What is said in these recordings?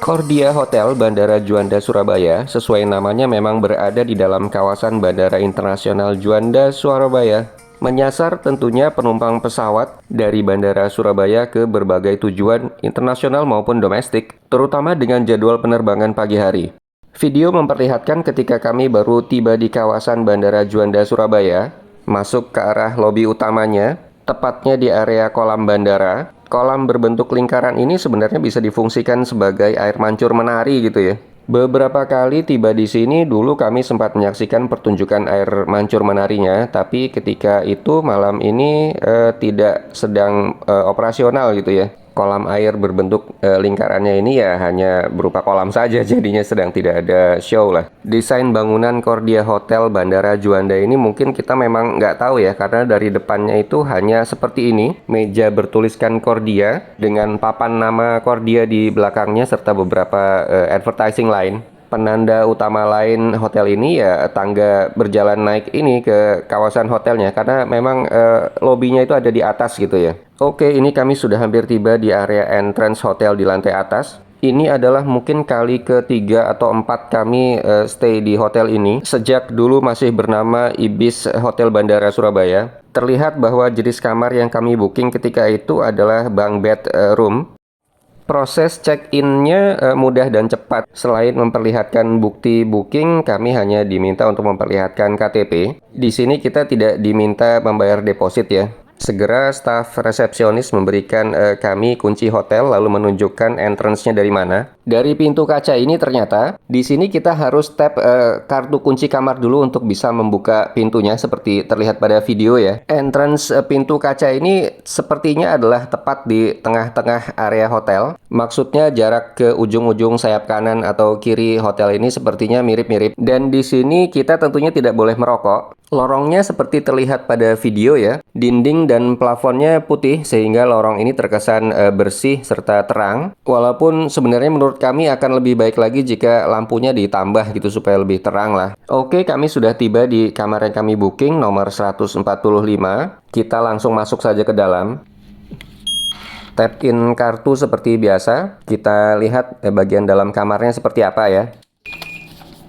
Kordia Hotel Bandara Juanda Surabaya sesuai namanya memang berada di dalam kawasan Bandara Internasional Juanda Surabaya. Menyasar tentunya penumpang pesawat dari Bandara Surabaya ke berbagai tujuan internasional maupun domestik, terutama dengan jadwal penerbangan pagi hari. Video memperlihatkan ketika kami baru tiba di kawasan Bandara Juanda Surabaya, masuk ke arah lobi utamanya, tepatnya di area kolam bandara. Kolam berbentuk lingkaran ini sebenarnya bisa difungsikan sebagai air mancur menari gitu ya. Beberapa kali tiba di sini dulu kami sempat menyaksikan pertunjukan air mancur menarinya, tapi ketika itu malam ini tidak sedang operasional gitu ya. Kolam air berbentuk lingkarannya ini ya hanya berupa kolam saja, jadinya sedang tidak ada show lah. Desain bangunan Kordia Hotel Bandara Juanda ini mungkin kita memang nggak tahu ya, karena dari depannya itu hanya seperti ini, meja bertuliskan Kordia dengan papan nama Kordia di belakangnya serta beberapa advertising lain. Penanda utama lain hotel ini ya tangga berjalan naik ini ke kawasan hotelnya, karena memang lobinya itu ada di atas gitu ya. Oke, ini kami sudah hampir tiba di area entrance hotel di lantai atas. Ini adalah mungkin kali ketiga atau empat kami stay di hotel ini. Sejak dulu masih bernama Ibis Hotel Bandara Surabaya. Terlihat bahwa jenis kamar yang kami booking ketika itu adalah bunk bed room. Proses check-in-nya mudah dan cepat. Selain memperlihatkan bukti booking, kami hanya diminta untuk memperlihatkan KTP. Di sini kita tidak diminta membayar deposit ya. Segera staf resepsionis memberikan kami kunci hotel lalu menunjukkan entrance-nya dari mana. Dari pintu kaca ini ternyata di sini kita harus tap kartu kunci kamar dulu untuk bisa membuka pintunya seperti terlihat pada video ya. Entrance pintu kaca ini sepertinya adalah tepat di tengah-tengah area hotel. Maksudnya jarak ke ujung-ujung sayap kanan atau kiri hotel ini sepertinya mirip-mirip. Dan di sini kita tentunya tidak boleh merokok. Lorongnya seperti terlihat pada video ya. Dinding dan plafonnya putih sehingga lorong ini terkesan bersih serta terang. Walaupun sebenarnya menurut kami akan lebih baik lagi jika lampunya ditambah gitu supaya lebih terang lah. Oke, kami sudah tiba di kamar yang kami booking nomor 145. Kita langsung masuk saja ke dalam. Tap in kartu seperti biasa. Kita lihat bagian dalam kamarnya seperti apa ya.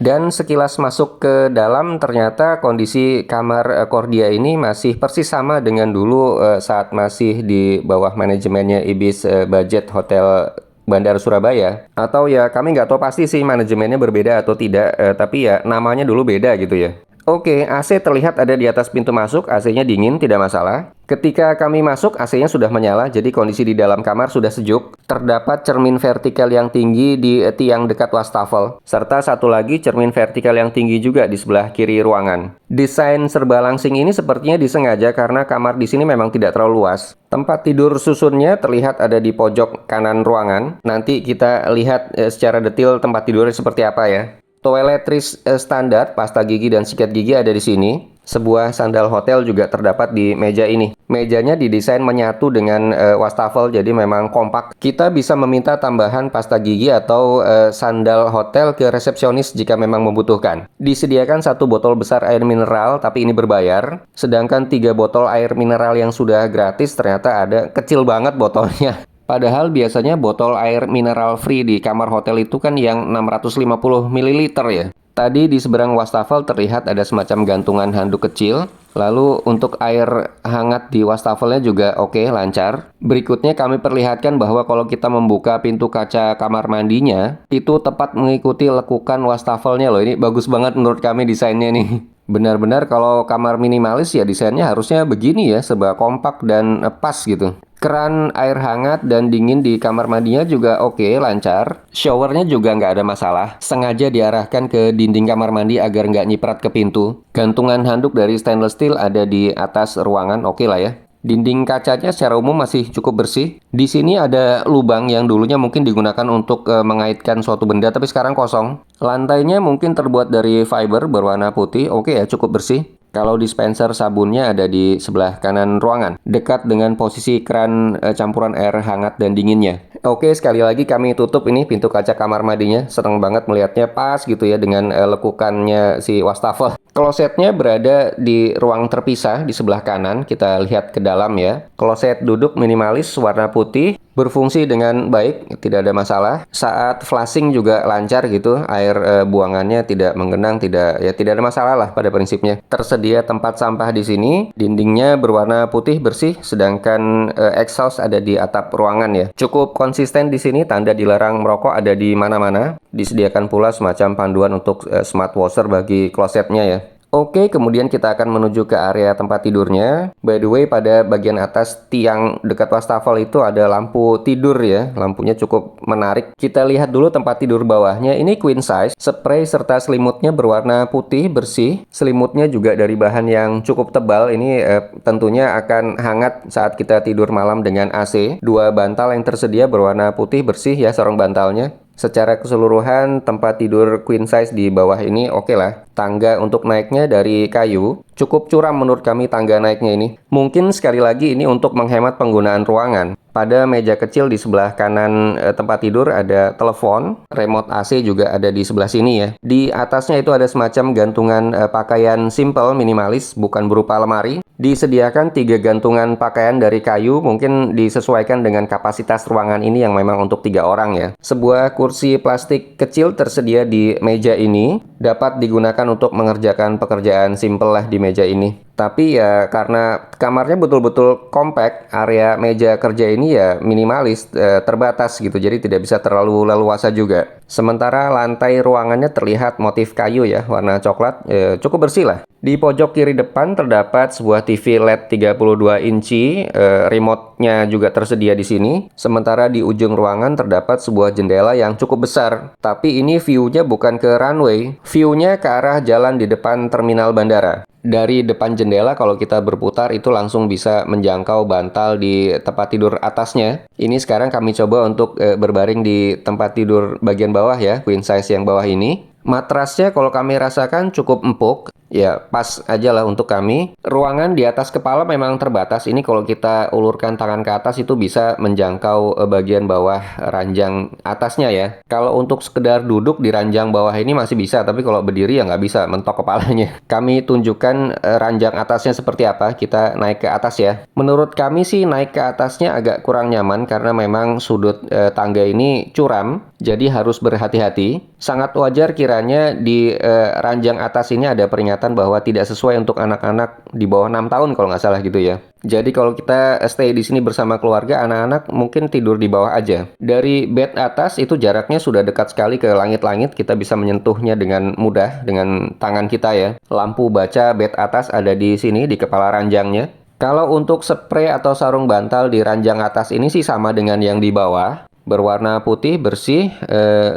Dan sekilas masuk ke dalam ternyata kondisi kamar Kordia ini masih persis sama dengan dulu saat masih di bawah manajemennya Ibis Budget Hotel Bandara Surabaya. Atau ya kami nggak tahu pasti sih manajemennya berbeda atau tidak, tapi ya namanya dulu beda gitu ya. Oke, AC terlihat ada di atas pintu masuk, AC-nya dingin, tidak masalah. Ketika kami masuk, AC-nya sudah menyala, jadi kondisi di dalam kamar sudah sejuk. Terdapat cermin vertikal yang tinggi di tiang dekat wastafel, serta satu lagi cermin vertikal yang tinggi juga di sebelah kiri ruangan. Desain serba langsing ini sepertinya disengaja karena kamar di sini memang tidak terlalu luas. Tempat tidur susunnya terlihat ada di pojok kanan ruangan. Nanti kita lihat secara detail tempat tidurnya seperti apa ya. Toiletries standar, pasta gigi dan sikat gigi ada di sini. Sebuah sandal hotel juga terdapat di meja ini. Mejanya didesain menyatu dengan wastafel, jadi memang kompak. Kita bisa meminta tambahan pasta gigi atau sandal hotel ke resepsionis jika memang membutuhkan. Disediakan satu botol besar air mineral, tapi ini berbayar. Sedangkan 3 botol air mineral yang sudah gratis ternyata ada kecil banget botolnya. Padahal biasanya botol air mineral free di kamar hotel itu kan yang 650 ml ya. Tadi di seberang wastafel terlihat ada semacam gantungan handuk kecil. Lalu untuk air hangat di wastafelnya juga oke, lancar. Berikutnya kami perlihatkan bahwa kalau kita membuka pintu kaca kamar mandinya, itu tepat mengikuti lekukan wastafelnya loh. Ini bagus banget menurut kami desainnya nih. Benar-benar kalau kamar minimalis ya desainnya harusnya begini ya, serba kompak dan pas gitu. Keran air hangat dan dingin di kamar mandinya juga oke, lancar. Showernya juga nggak ada masalah. Sengaja diarahkan ke dinding kamar mandi agar nggak nyiprat ke pintu. Gantungan handuk dari stainless steel ada di atas ruangan, oke lah ya. Dinding kacanya secara umum masih cukup bersih. Di sini ada lubang yang dulunya mungkin digunakan untuk mengaitkan suatu benda, tapi sekarang kosong. Lantainya mungkin terbuat dari fiber berwarna putih, oke ya, cukup bersih. Kalau dispenser sabunnya ada di sebelah kanan ruangan, dekat dengan posisi keran campuran air hangat dan dinginnya. Oke, sekali lagi kami tutup ini pintu kaca kamar mandinya. Seneng banget melihatnya pas gitu ya dengan lekukannya si wastafel. Klosetnya berada di ruang terpisah di sebelah kanan. Kita lihat ke dalam ya. Kloset duduk minimalis warna putih. berfungsi dengan baik, tidak ada masalah. Saat flushing juga lancar gitu, air buangannya tidak menggenang, tidak ada masalah lah pada prinsipnya. Tersedia tempat sampah di sini, dindingnya berwarna putih bersih, sedangkan exhaust ada di atap ruangan ya. Cukup konsisten di sini, tanda dilarang merokok ada di mana-mana. Disediakan pula semacam panduan untuk smart washer bagi klosetnya ya. Oke, kemudian kita akan menuju ke area tempat tidurnya. By the way, pada bagian atas tiang dekat wastafel itu ada lampu tidur ya. Lampunya cukup menarik. Kita lihat dulu tempat tidur bawahnya. Ini queen size. Spray serta selimutnya berwarna putih bersih. Selimutnya juga dari bahan yang cukup tebal. Ini tentunya akan hangat saat kita tidur malam dengan AC. Dua bantal yang tersedia berwarna putih bersih ya, sarung bantalnya. Secara keseluruhan tempat tidur queen size di bawah ini oke lah. Tangga untuk naiknya dari kayu. Cukup curam menurut kami tangga naiknya ini. Mungkin sekali lagi ini untuk menghemat penggunaan ruangan. Pada meja kecil di sebelah kanan tempat tidur ada telepon. Remote AC juga ada di sebelah sini ya. Di atasnya itu ada semacam gantungan pakaian simple minimalis, bukan berupa lemari. Disediakan 3 gantungan pakaian dari kayu, mungkin disesuaikan dengan kapasitas ruangan ini yang memang untuk 3 orang ya. Sebuah kursi plastik kecil tersedia di meja ini, dapat digunakan untuk mengerjakan pekerjaan simple lah di meja ini. Tapi ya karena kamarnya betul-betul compact, area meja kerja ini ya minimalis, terbatas gitu, jadi tidak bisa terlalu leluasa juga. Sementara lantai ruangannya terlihat motif kayu ya, warna coklat, cukup bersih lah. Di pojok kiri depan terdapat sebuah TV LED 32 inci, remote-nya juga tersedia di sini. Sementara di ujung ruangan terdapat sebuah jendela yang cukup besar. Tapi ini view-nya bukan ke runway, view-nya ke arah jalan di depan terminal bandara. Dari depan jendela kalau kita berputar itu langsung bisa menjangkau bantal di tempat tidur atasnya. Ini sekarang kami coba untuk berbaring di tempat tidur bagian bawah ya, queen size yang bawah ini. Matrasnya kalau kami rasakan cukup empuk, ya pas aja lah untuk kami. Ruangan di atas kepala memang terbatas. Ini kalau kita ulurkan tangan ke atas itu bisa menjangkau bagian bawah ranjang atasnya ya. Kalau untuk sekedar duduk di ranjang bawah ini masih bisa, tapi kalau berdiri ya nggak bisa, mentok kepalanya. Kami tunjukkan ranjang atasnya seperti apa, kita naik ke atas ya. Menurut kami sih naik ke atasnya agak kurang nyaman karena memang sudut tangga ini curam, jadi harus berhati-hati. Sangat wajar kiranya di ranjang atas ini ada peringatan bahwa tidak sesuai untuk anak-anak di bawah 6 tahun kalau nggak salah gitu ya. Jadi kalau kita stay di sini bersama keluarga, anak-anak mungkin tidur di bawah aja. Dari bed atas itu jaraknya sudah dekat sekali ke langit-langit, kita bisa menyentuhnya dengan mudah dengan tangan kita ya. Lampu baca bed atas ada di sini di kepala ranjangnya. Kalau untuk spray atau sarung bantal di ranjang atas ini sih sama dengan yang di bawah. Berwarna putih, bersih,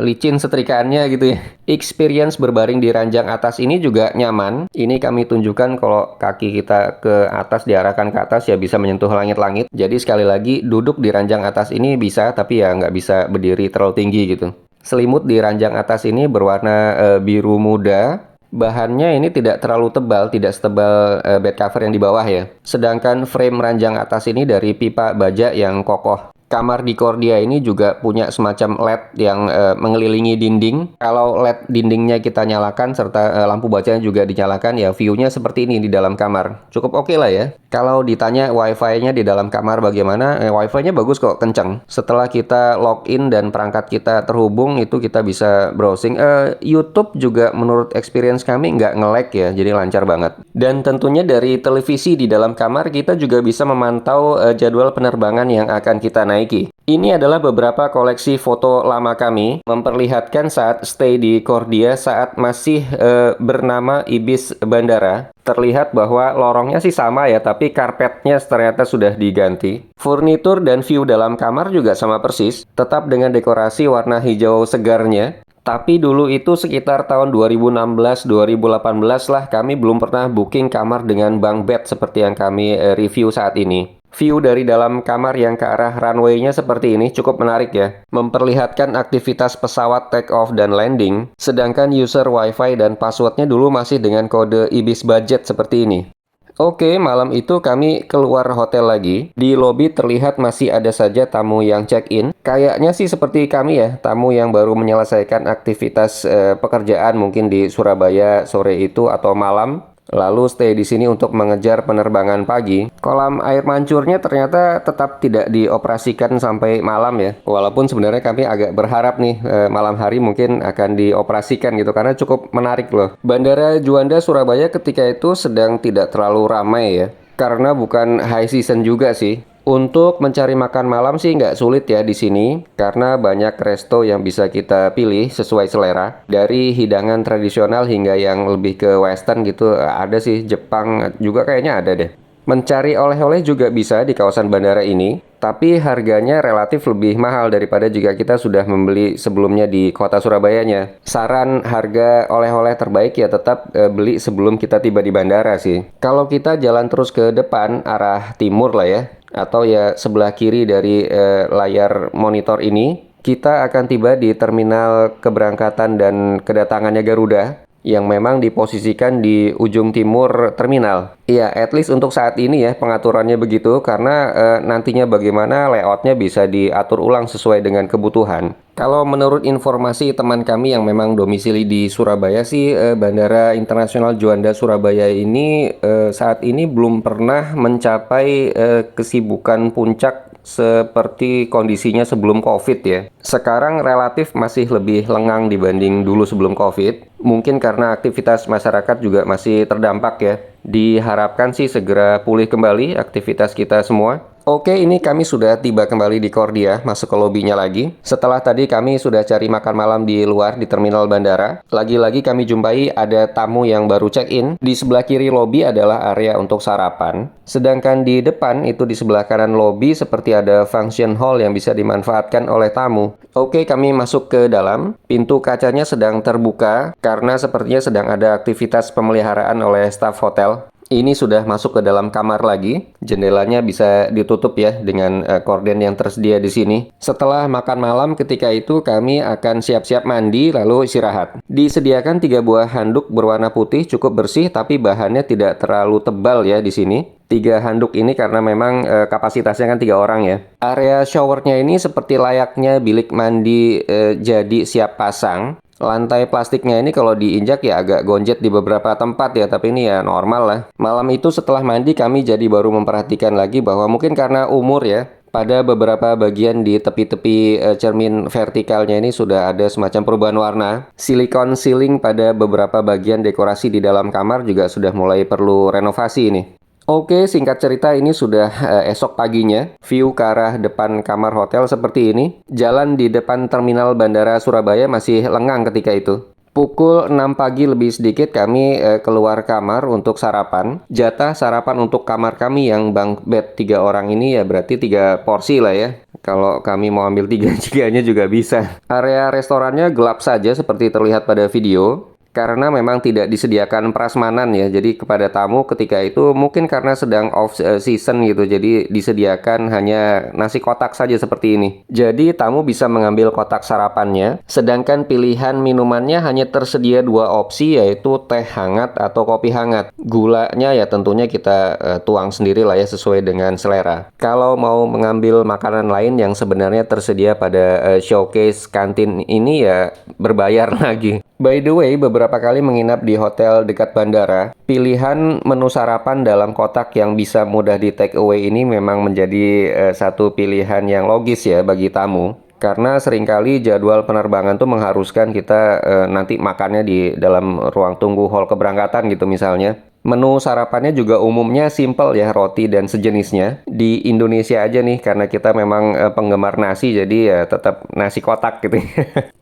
licin setrikaannya gitu ya. Experience berbaring di ranjang atas ini juga nyaman. Ini kami tunjukkan kalau kaki kita ke atas, diarahkan ke atas ya bisa menyentuh langit-langit. Jadi sekali lagi duduk di ranjang atas ini bisa, tapi ya nggak bisa berdiri terlalu tinggi gitu. Selimut di ranjang atas ini berwarna biru muda. Bahannya ini tidak terlalu tebal, tidak setebal bed cover yang di bawah ya. Sedangkan frame ranjang atas ini dari pipa baja yang kokoh. Kamar di Kordia ini juga punya semacam LED yang mengelilingi dinding. Kalau LED dindingnya kita nyalakan serta lampu bacanya juga dinyalakan ya view-nya seperti ini di dalam kamar. Cukup oke lah ya. Kalau ditanya wifi-nya di dalam kamar bagaimana, wifi-nya bagus kok, kenceng. Setelah kita login dan perangkat kita terhubung itu kita bisa browsing. YouTube juga menurut experience kami nggak nge-lag ya, jadi lancar banget. Dan tentunya dari televisi di dalam kamar kita juga bisa memantau jadwal penerbangan yang akan kita naiki. Ini adalah beberapa koleksi foto lama kami memperlihatkan saat stay di Kordia saat masih bernama Ibis Bandara. Terlihat bahwa lorongnya sih sama ya, tapi karpetnya ternyata sudah diganti. Furnitur dan view dalam kamar juga sama persis, tetap dengan dekorasi warna hijau segarnya. Tapi dulu itu sekitar tahun 2016-2018 lah kami belum pernah booking kamar dengan bunk bed seperti yang kami review saat ini. View dari dalam kamar yang ke arah runway-nya seperti ini cukup menarik ya. Memperlihatkan aktivitas pesawat take off dan landing. Sedangkan user wifi dan passwordnya dulu masih dengan kode Ibis Budget seperti ini. Oke, malam itu kami keluar hotel lagi. Di lobi terlihat masih ada saja tamu yang check-in. Kayaknya sih seperti kami ya, tamu yang baru menyelesaikan aktivitas pekerjaan mungkin di Surabaya sore itu atau malam. lalu stay di sini untuk mengejar penerbangan pagi. Kolam air mancurnya ternyata tetap tidak dioperasikan sampai malam ya. Walaupun sebenarnya kami agak berharap nih malam hari mungkin akan dioperasikan gitu karena cukup menarik loh. Bandara Juanda Surabaya ketika itu sedang tidak terlalu ramai ya. Karena bukan high season juga sih. Untuk mencari makan malam sih nggak sulit ya di sini, karena banyak resto yang bisa kita pilih sesuai selera. Dari hidangan tradisional hingga yang lebih ke western gitu, ada sih. Jepang juga kayaknya ada deh. Mencari oleh-oleh juga bisa di kawasan bandara ini, tapi harganya relatif lebih mahal daripada jika kita sudah membeli sebelumnya di kota Surabayanya. Saran harga oleh-oleh terbaik ya tetap beli sebelum kita tiba di bandara sih. Kalau kita jalan terus ke depan arah timur lah ya, atau ya sebelah kiri dari layar monitor ini, kita akan tiba di terminal keberangkatan dan kedatangannya Garuda yang memang diposisikan di ujung timur terminal. Iya, at least untuk saat ini ya pengaturannya begitu, karena nantinya bagaimana layoutnya bisa diatur ulang sesuai dengan kebutuhan. Kalau menurut informasi teman kami yang memang domisili di Surabaya sih, Bandara Internasional Juanda Surabaya ini saat ini belum pernah mencapai kesibukan puncak seperti kondisinya sebelum COVID ya. Sekarang relatif masih lebih lengang dibanding dulu sebelum COVID. Mungkin karena aktivitas masyarakat juga masih terdampak ya. Diharapkan sih segera pulih kembali aktivitas kita semua. Oke, ini kami sudah tiba kembali di Kordia, masuk ke lobinya lagi. Setelah tadi kami sudah cari makan malam di luar di terminal bandara. Lagi-lagi kami jumpai ada tamu yang baru check-in. Di sebelah kiri lobi adalah area untuk sarapan. Sedangkan di depan itu di sebelah kanan lobi seperti ada function hall yang bisa dimanfaatkan oleh tamu. Oke, kami masuk ke dalam. Pintu kacanya sedang terbuka karena sepertinya sedang ada aktivitas pemeliharaan oleh staf hotel. Ini sudah masuk ke dalam kamar lagi. Jendelanya bisa ditutup ya dengan korden yang tersedia di sini. Setelah makan malam ketika itu kami akan siap-siap mandi lalu istirahat. Disediakan 3 buah handuk berwarna putih cukup bersih tapi bahannya tidak terlalu tebal ya di sini. 3 handuk ini karena memang kapasitasnya kan 3 orang ya. Area showernya ini seperti layaknya bilik mandi jadi siap pasang. Lantai plastiknya ini kalau diinjak ya agak gonjet di beberapa tempat ya, tapi ini ya normal lah. Malam itu setelah mandi kami jadi baru memperhatikan lagi bahwa mungkin karena umur ya, pada beberapa bagian di tepi-tepi cermin vertikalnya ini sudah ada semacam perubahan warna. Silikon ceiling pada beberapa bagian dekorasi di dalam kamar juga sudah mulai perlu renovasi ini. Oke, singkat cerita ini sudah esok paginya. View ke arah depan kamar hotel seperti ini. Jalan di depan terminal bandara Surabaya masih lengang ketika itu. Pukul 6 pagi lebih sedikit kami keluar kamar untuk sarapan. Jatah sarapan untuk kamar kami yang bunk bed 3 orang ini ya berarti 3 porsi lah ya. Kalau kami mau ambil 3-3-nya juga bisa. Area restorannya gelap saja seperti terlihat pada video. Karena memang tidak disediakan prasmanan ya, jadi kepada tamu ketika itu mungkin karena sedang off season gitu, jadi disediakan hanya nasi kotak saja seperti ini. Jadi tamu bisa mengambil kotak sarapannya, sedangkan pilihan minumannya hanya tersedia 2 opsi yaitu teh hangat atau kopi hangat. Gulanya ya tentunya kita tuang sendiri lah ya sesuai dengan selera. Kalau mau mengambil makanan lain yang sebenarnya tersedia pada showcase kantin ini ya berbayar lagi. By the way, beberapa kali menginap di hotel dekat bandara, pilihan menu sarapan dalam kotak yang bisa mudah di take away ini memang menjadi satu pilihan yang logis ya bagi tamu. Karena seringkali jadwal penerbangan tuh mengharuskan kita nanti makannya di dalam ruang tunggu hall keberangkatan gitu misalnya. Menu sarapannya juga umumnya simple ya, roti dan sejenisnya. Di Indonesia aja nih, karena kita memang penggemar nasi, jadi ya tetap nasi kotak gitu.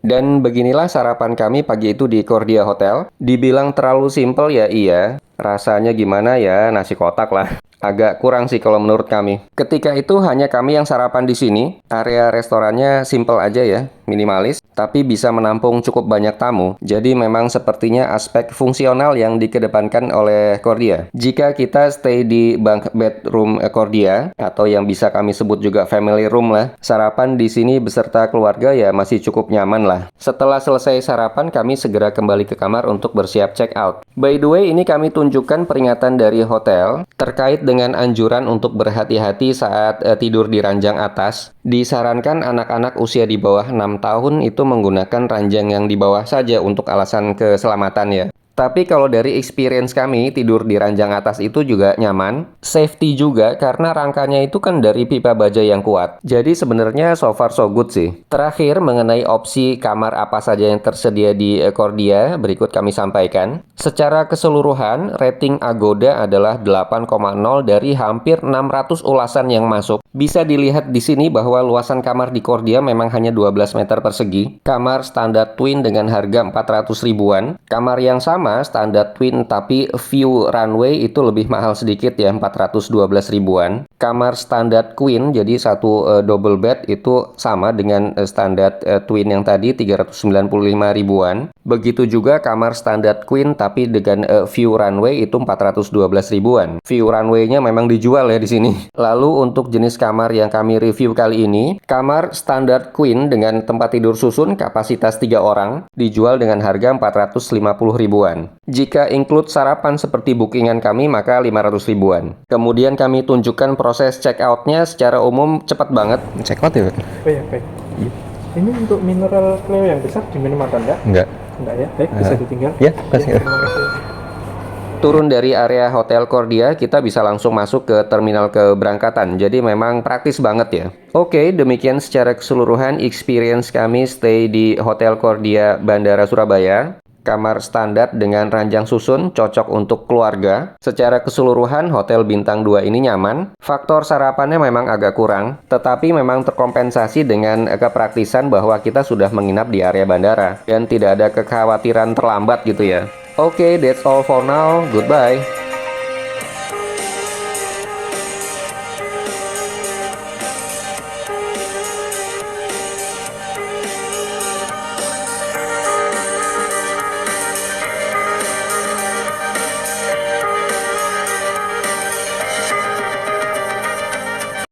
Dan beginilah sarapan kami pagi itu di Kordia Hotel. Dibilang terlalu simple ya iya, rasanya gimana ya nasi kotak lah. Agak kurang sih kalau menurut kami. Ketika itu hanya kami yang sarapan di sini. Area restorannya simple aja ya, minimalis, tapi bisa menampung cukup banyak tamu. Jadi memang sepertinya aspek fungsional yang dikedepankan oleh Kordia. Jika kita stay di bunk bedroom Kordia, atau yang bisa kami sebut juga family room lah, sarapan di sini beserta keluarga ya masih cukup nyaman lah. Setelah selesai sarapan, kami segera kembali ke kamar untuk bersiap check out. By the way, ini kami tunjukkan peringatan dari hotel terkait dengan anjuran untuk berhati-hati saat tidur di ranjang atas. Disarankan anak-anak usia di bawah 6 tahun itu menggunakan ranjang yang di bawah saja untuk alasan keselamatan ya. Tapi kalau dari experience kami, tidur di ranjang atas itu juga nyaman. Safety juga karena rangkanya itu kan dari pipa baja yang kuat. Jadi sebenarnya so far so good sih. Terakhir mengenai opsi kamar apa saja yang tersedia di Kordia, berikut kami sampaikan. Secara keseluruhan, rating Agoda adalah 8,0 dari hampir 600 ulasan yang masuk. Bisa dilihat di sini bahwa luasan kamar di Kordia memang hanya 12 meter persegi. Kamar standar twin dengan harga 400 ribuan. Kamar yang sama standar twin tapi view runway itu lebih mahal sedikit ya, 412 ribuan. Kamar standar queen jadi satu double bed itu sama dengan standar twin yang tadi 395 ribuan. Begitu juga kamar standar queen tapi dengan view runway itu 412 ribuan. View runway-nya memang dijual ya di sini. Lalu untuk jenis kamar yang kami review kali ini, kamar standar queen dengan tempat tidur susun kapasitas 3 orang dijual dengan harga 450 ribuan. Jika include sarapan seperti bookingan kami maka 500 ribuan. Kemudian kami tunjukkan proses check out-nya secara umum cepat banget. Check out ya, Pak? Oh iya, baik. Ini untuk mineral Cleo yang besar diminum atau enggak? Enggak. Enggak ya, baik, bisa ditinggal. Ya, kasih. Terima kasih. Turun dari area Hotel Kordia, kita bisa langsung masuk ke terminal keberangkatan. Jadi memang praktis banget ya. Oke, demikian secara keseluruhan experience kami stay di Hotel Kordia Bandara Surabaya. Kamar standar dengan ranjang susun cocok untuk keluarga. Secara keseluruhan hotel bintang 2 ini nyaman. Faktor sarapannya memang agak kurang, tetapi memang terkompensasi dengan kepraktisan bahwa kita sudah menginap di area bandara dan tidak ada kekhawatiran terlambat gitu ya. Oke, that's all for now. Goodbye.